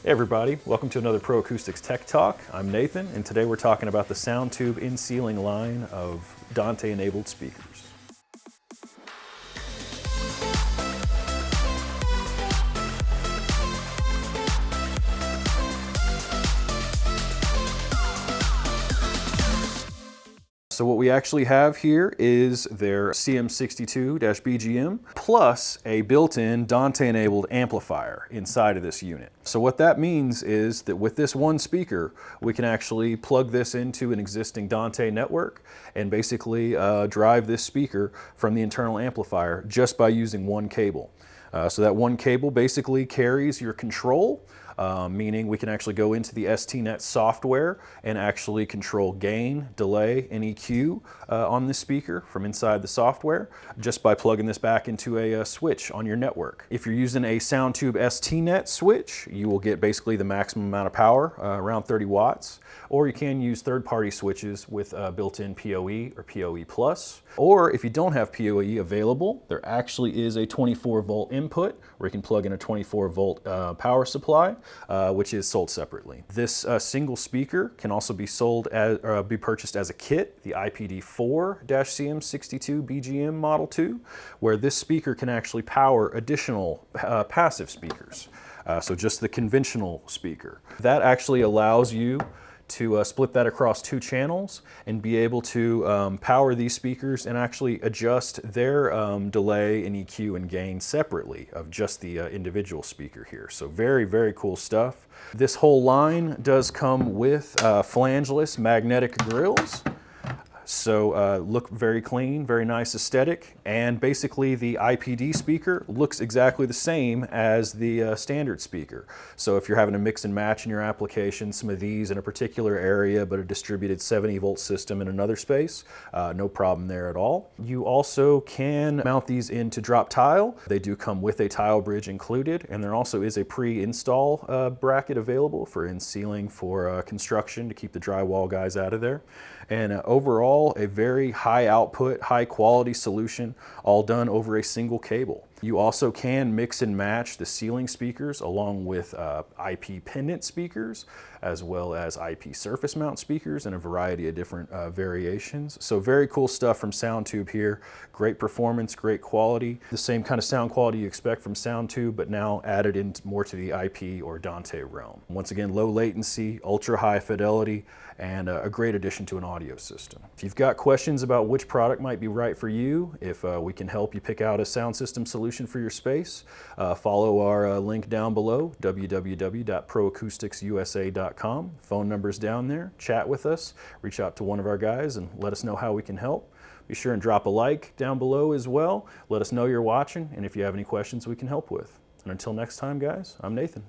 Hey everybody, welcome to another Pro Acoustics Tech Talk. I'm Nathan, and today we're talking about the SoundTube in-ceiling line of Dante-enabled speakers. So what we actually have here is their CM62 BGM plus a built-in Dante-enabled amplifier inside of this unit. So what that means is that with this one speaker, we can actually plug this into an existing Dante network and basically drive this speaker from the internal amplifier just by using one cable. So that one cable basically carries your control, meaning we can actually go into the STNet software and actually control gain, delay, and EQ on this speaker from inside the software just by plugging this back into a switch on your network. If you're using a SoundTube STNet switch, you will get basically the maximum amount of power, around 30 watts, or you can use third-party switches with built-in POE or POE+. Or if you don't have POE available, there actually is a 24-volt input where you can plug in a 24-volt power supply, which is sold separately. This single speaker can also be sold as, be purchased as a kit, the IPD4-CM62 BGM Model 2, where this speaker can actually power additional passive speakers. So just the conventional speaker. That actually allows you to split that across two channels and be able to power these speakers and actually adjust their delay and EQ and gain separately of just the individual speaker here. So very, very cool stuff. This whole line does come with flangeless magnetic grilles. So look very clean, very nice aesthetic, and basically the IPD speaker looks exactly the same as the standard speaker. So if you're having to mix and match in your application, some of these in a particular area but a distributed 70-volt system in another space, no problem there at all. You also can mount these into drop tile. They do come with a tile bridge included, and there also is a pre-install bracket available for in-ceiling for construction to keep the drywall guys out of there. And overall, a very high output, high quality solution, all done over a single cable. You also can mix and match the ceiling speakers along with IP pendant speakers, as well as IP surface mount speakers in a variety of different variations. So very cool stuff from SoundTube here. Great performance, great quality. The same kind of sound quality you expect from SoundTube, but now added in more to the IP or Dante realm. Once again, low latency, ultra high fidelity, and a great addition to an audio system. If you've got questions about which product might be right for you, if we can help you pick out a sound system solution for your space, follow our link down below, www.proacousticsusa.com. Phone number's down there. Chat with us, reach out to one of our guys and let us know how we can help. Be sure and drop a like down below as well. Let us know you're watching, and if you have any questions we can help with. And until next time, guys, I'm Nathan.